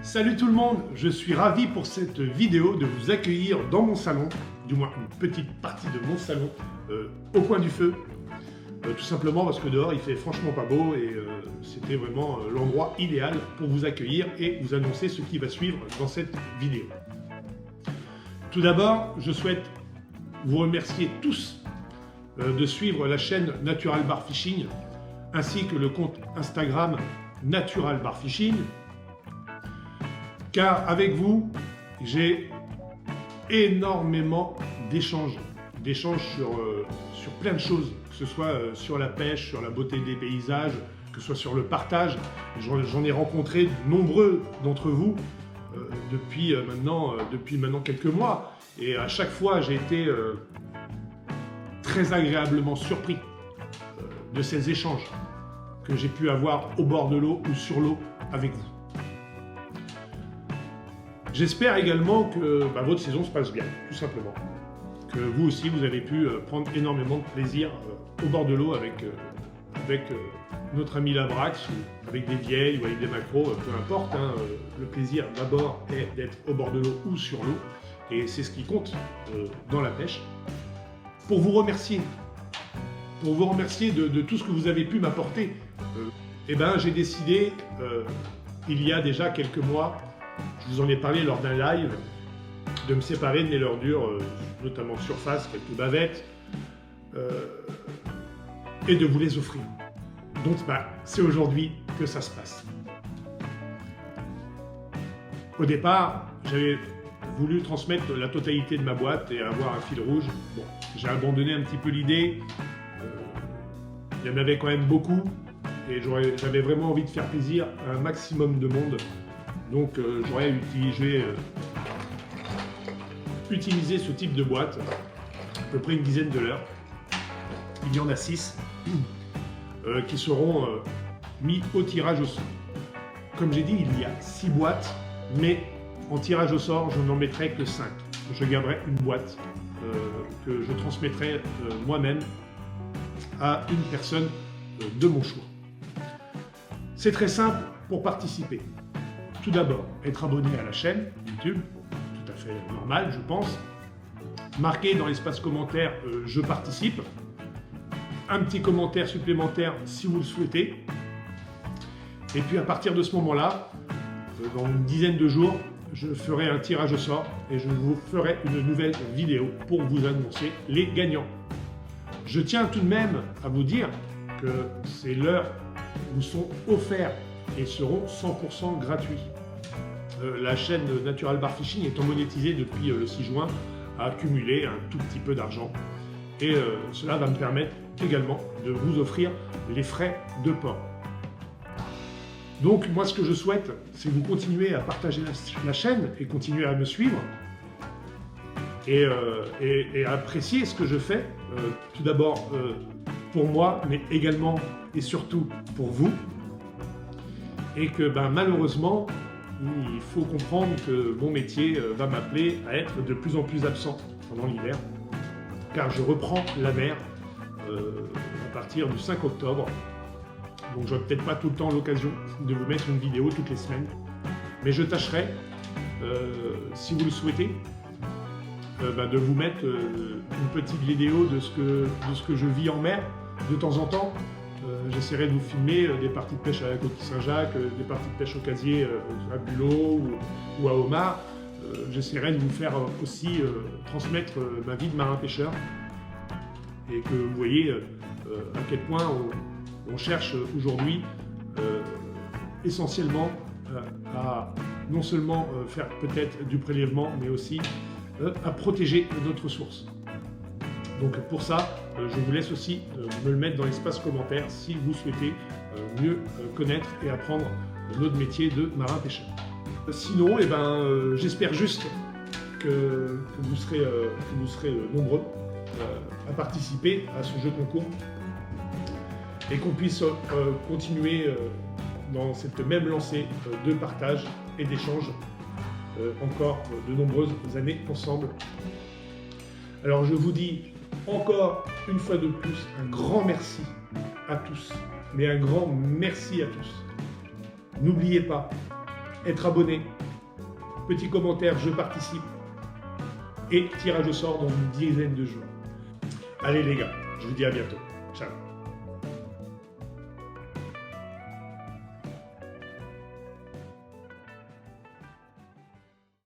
Salut tout le monde, je suis ravi pour cette vidéo de vous accueillir dans mon salon, du moins une petite partie de mon salon, au coin du feu. Tout simplement parce que dehors il fait franchement pas beau et c'était vraiment l'endroit idéal pour vous accueillir et vous annoncer ce qui va suivre dans cette vidéo. Tout d'abord, je souhaite vous remercier tous de suivre la chaîne Natural Bar Fishing ainsi que le compte Instagram Natural Bar Fishing, car avec vous, j'ai énormément d'échanges sur plein de choses, que ce soit sur la pêche, sur la beauté des paysages, que ce soit sur le partage. J'en ai rencontré nombreux d'entre vous depuis maintenant quelques mois, et à chaque fois j'ai été très agréablement surpris de ces échanges que j'ai pu avoir au bord de l'eau ou sur l'eau avec vous. J'espère également que votre saison se passe bien, tout simplement. Que vous aussi, vous avez pu prendre énormément de plaisir au bord de l'eau avec notre ami Labrax, ou avec des vieilles ou avec des macros, peu importe. Le plaisir d'abord est d'être au bord de l'eau ou sur l'eau, et c'est ce qui compte dans la pêche. Pour vous remercier de tout ce que vous avez pu m'apporter, j'ai décidé, il y a déjà quelques mois, je vous en ai parlé lors d'un live, de me séparer de mes leurres dures, notamment de surface, quelques bavettes, et de vous les offrir. Donc c'est aujourd'hui que ça se passe. Au départ, j'avais voulu transmettre la totalité de ma boîte et avoir un fil rouge. Bon, j'ai abandonné un petit peu l'idée. Il y en avait quand même beaucoup, et j'avais vraiment envie de faire plaisir à un maximum de monde. Donc j'aurais utilisé ce type de boîte, à peu près une dizaine de leurres. Il y en a 6 qui seront mis au tirage au sort. Comme j'ai dit, il y a 6 boîtes, mais en tirage au sort, je n'en mettrai que 5. Je garderai une boîte que je transmettrai moi-même à une personne de mon choix. C'est très simple pour participer. Tout d'abord, être abonné à la chaîne YouTube, tout à fait normal, je pense. Marquer dans l'espace commentaire « Je participe ». Un petit commentaire supplémentaire si vous le souhaitez. Et puis à partir de ce moment-là, dans une dizaine de jours, je ferai un tirage au sort et je vous ferai une nouvelle vidéo pour vous annoncer les gagnants. Je tiens tout de même à vous dire que ces leurres vous sont offerts et seront 100% gratuits. La chaîne Natural Bar Fishing étant monétisée depuis le 6 juin a accumulé un tout petit peu d'argent, et cela va me permettre également de vous offrir les frais de port. Donc moi, ce que je souhaite, c'est que vous continuez à partager la chaîne et continuer à me suivre et à apprécier ce que je fais, tout d'abord pour moi, mais également et surtout pour vous, et que malheureusement, il faut comprendre que mon métier va m'appeler à être de plus en plus absent pendant l'hiver, car je reprends la mer à partir du 5 octobre. Donc je n'aurai peut-être pas tout le temps l'occasion de vous mettre une vidéo toutes les semaines, mais je tâcherai, si vous le souhaitez, de vous mettre une petite vidéo de ce que je vis en mer de temps en temps. J'essaierai de vous filmer des parties de pêche à la Coquille Saint-Jacques, des parties de pêche au casier à Bulot ou à Homard. J'essaierai de vous faire aussi transmettre ma vie de marin-pêcheur, et que vous voyez à quel point on cherche aujourd'hui essentiellement à non seulement faire peut-être du prélèvement, mais aussi à protéger notre source. Donc pour ça, je vous laisse aussi me le mettre dans l'espace commentaire si vous souhaitez mieux connaître et apprendre notre métier de marin-pêcheur. Sinon, j'espère juste que vous serez nombreux à participer à ce jeu concours, et qu'on puisse continuer dans cette même lancée de partage et d'échange encore de nombreuses années ensemble. Alors je vous dis encore une fois de plus un grand merci à tous, mais un grand merci à tous. N'oubliez pas, être abonné, petit commentaire, je participe, et tirage au sort dans une dizaine de jours. Allez les gars, je vous dis à bientôt. Ciao.